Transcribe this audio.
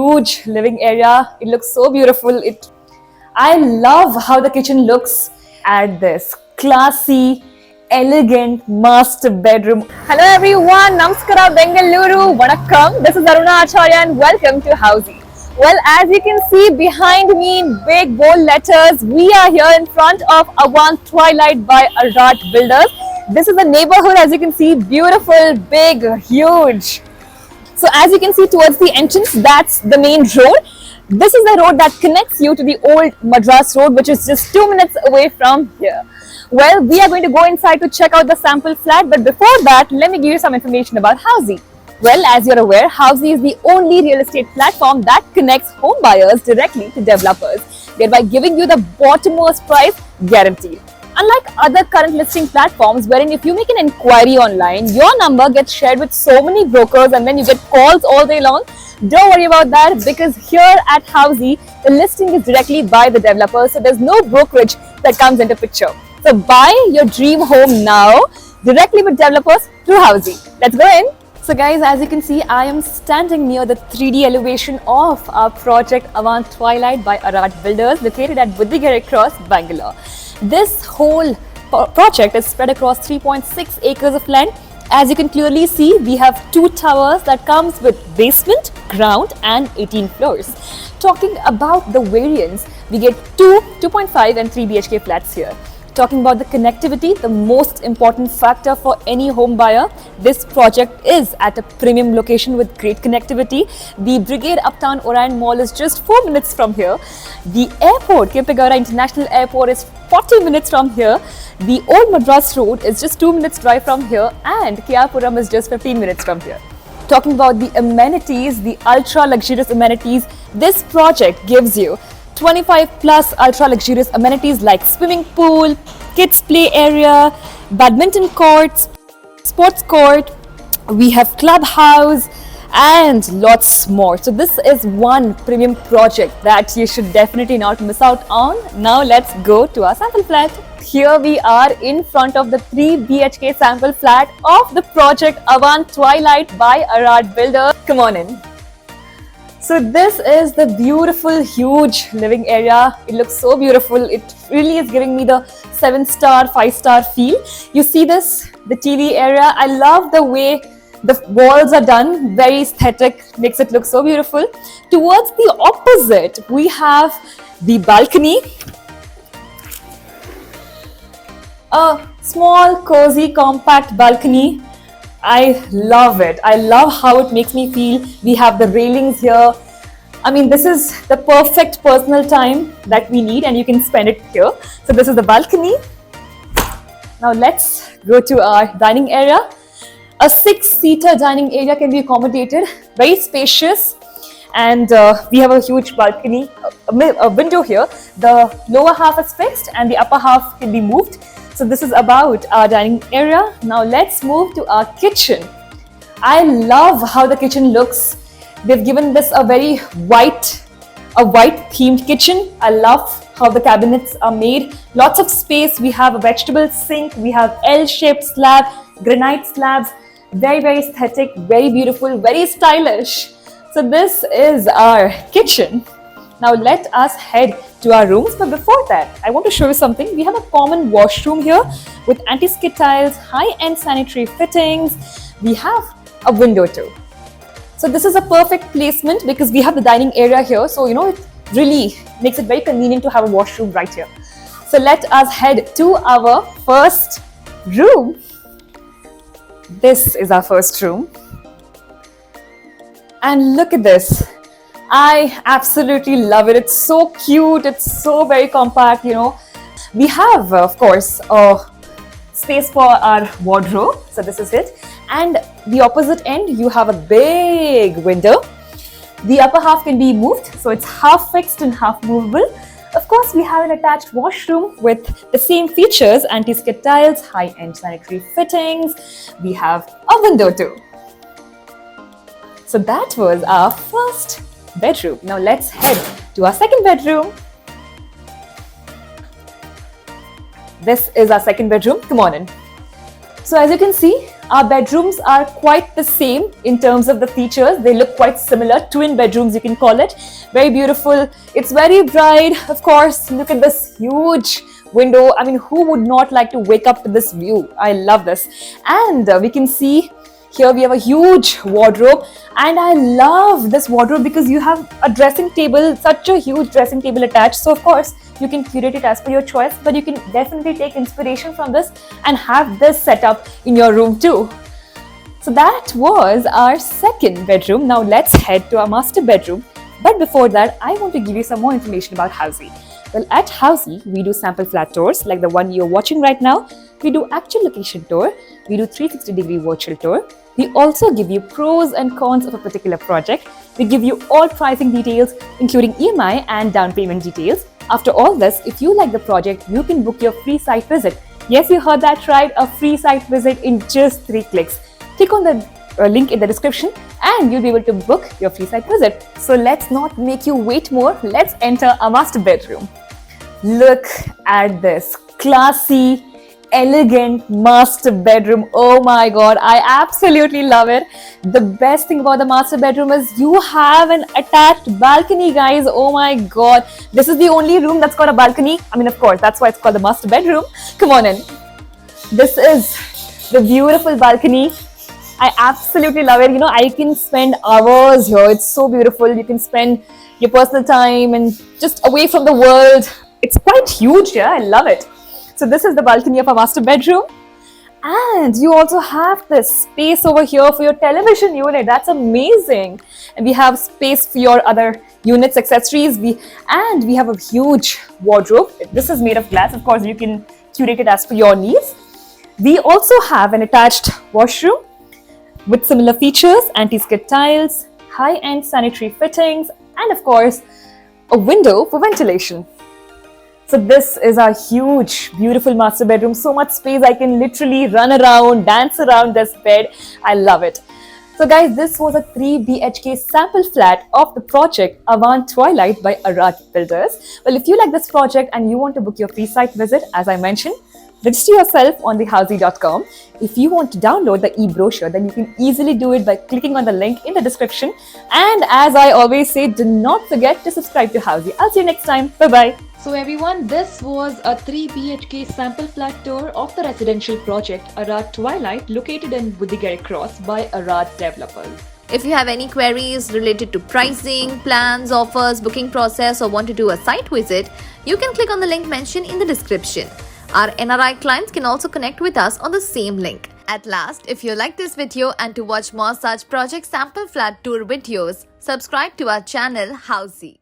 huge living area. It looks so beautiful. I love how the kitchen looks at this classy, elegant master bedroom. Hello everyone, Namaskara Bengaluru, Vanakkam. This is Aruna Acharya and welcome to Housey. Well, as you can see behind me in big bold letters, we are here in front of Avant Twilight by Arad Builders. This is a neighborhood, as you can see, beautiful, big, huge. So as you can see towards the entrance, that's the main road. This is the road that connects you to the old Madras road, which is just 2 minutes away from here. Well, we are going to go inside to check out the sample flat, but before that, let me give you some information about Housey. Well, as you're aware, Housey is the only real estate platform that connects home buyers directly to developers, thereby giving you the bottommost price guaranteed. Unlike other current listing platforms wherein if you make an inquiry online, your number gets shared with so many brokers and then you get calls all day long, don't worry about that because here at Housey, the listing is directly by the developer, so there's no brokerage that comes into picture. So buy your dream home now directly with developers through Housey. Let's go in. So guys, as you can see, I am standing near the 3D elevation of our project Avant Twilight by Arad Builders, located at Buddhigiri Cross, Bangalore. This whole project is spread across 3.6 acres of land. As you can clearly see, we have 2 towers that comes with basement, ground and 18 floors. Talking about the variants, we get 2.5 and 3 BHK flats here. Talking about the connectivity, the most important factor for any home buyer, this project is at a premium location with great connectivity. The Brigade Uptown Orion Mall is just 4 minutes from here. The airport, Kempegowda International Airport, is 40 minutes from here. The Old Madras Road is just 2 minutes drive from here, and Kiapuram is just 15 minutes from here. Talking about the amenities, the ultra luxurious amenities, this project gives you 25 plus ultra luxurious amenities like swimming pool, kids play area, badminton courts, sports court, we have clubhouse and lots more. So this is one premium project that you should definitely not miss out on. Now let's go to our sample flat. Here we are in front of the 3 BHK sample flat of the project Avant Twilight by Arad Builders. Come on in. So this is the beautiful, huge living area. It looks so beautiful. It really is giving me the 7-star, 5-star feel. You see this, the TV area. I love the way the walls are done. Very aesthetic, makes it look so beautiful. Towards the opposite, we have the balcony. A small, cozy, compact balcony. I love it. I love how it makes me feel. We have the railings here. I mean, this is the perfect personal time that we need and you can spend it here. So this is the balcony. Now let's go to our dining area. A 6-seater dining area can be accommodated. Very spacious. And we have a huge balcony, a window here. The lower half is fixed and the upper half can be moved. So this is about our dining area. Now let's move to our kitchen. I love how the kitchen looks. They've given this a very white themed kitchen. I love how the cabinets are made. Lots of space. We have a vegetable sink. We have L-shaped slab, granite slabs. Very, very aesthetic, very beautiful, very stylish. So this is our kitchen. Now let us head to our rooms, but before that, I want to show you something. We have a common washroom here with anti-skid tiles, high-end sanitary fittings. We have a window too. So this is a perfect placement because we have the dining area here. So, it really makes it very convenient to have a washroom right here. So let us head to our first room. This is our first room. And look at this. I absolutely love it. It's so cute. It's so very compact, We have, of course, a space for our wardrobe. So this is it. And the opposite end, you have a big window. The upper half can be moved. So it's half fixed and half movable. Of course, we have an attached washroom with the same features, anti-skid tiles, high-end sanitary fittings. We have a window too. So that was our first bedroom. Now let's head to our second bedroom. This is our second bedroom. Come on in. So as you can see, Our bedrooms are quite the same in terms of the features. They look quite similar, twin bedrooms you can call it. Very beautiful. It's very bright. Of course, look at this huge window. I mean, who would not like to wake up to this view? I love this. And we can see here we have a huge wardrobe, and I love this wardrobe because you have a dressing table, such a huge dressing table attached. So of course you can curate it as per your choice, but you can definitely take inspiration from this and have this set up in your room too. So that was our second bedroom. Now let's head to our master bedroom. But before that, I want to give you some more information about Housey. Well, at Housey, we do sample flat tours like the one you're watching right now. We do actual location tour. We do 360-degree virtual tour. We also give you pros and cons of a particular project. We give you all pricing details, including EMI and down payment details. After all this, if you like the project, you can book your free site visit. Yes, you heard that right, a free site visit in just 3 clicks. Click on the link in the description and you'll be able to book your free site visit. So let's not make you wait more. Let's enter our master bedroom. Look at this classy, elegant master bedroom. Oh my god, I absolutely love it. The best thing about the master bedroom is you have an attached balcony, guys. Oh my god, this is the only room that's got a balcony. I mean, of course, that's why it's called the master bedroom. Come on in. This is the beautiful balcony. I absolutely love it. You know, I can spend hours here. It's so beautiful. You can spend your personal time and just away from the world. It's quite huge here. I love it. So this is the balcony of our master bedroom. And you also have this space over here for your television unit. That's amazing. And we have space for your other units, accessories. We have a huge wardrobe. This is made of glass. Of course, you can curate it as per your needs. We also have an attached washroom with similar features, anti-skid tiles, high-end sanitary fittings, and of course, a window for ventilation. So this is our huge, beautiful master bedroom. So much space, I can literally run around, dance around this bed. I love it. So guys, this was a 3 BHK sample flat of the project Avant Twilight by Arad Builders. Well, if you like this project and you want to book your free site visit, as I mentioned, register yourself on thehousey.com. If you want to download the e-brochure, then you can easily do it by clicking on the link in the description. And as I always say, do not forget to subscribe to Housey. I'll see you next time. Bye-bye. So everyone, this was a 3 BHK sample flat tour of the residential project Arad Twilight located in Budigere Cross by Arad Developers. If you have any queries related to pricing, plans, offers, booking process, or want to do a site visit, you can click on the link mentioned in the description. Our NRI clients can also connect with us on the same link. At last, if you like this video and to watch more such project sample flat tour videos, subscribe to our channel Housey.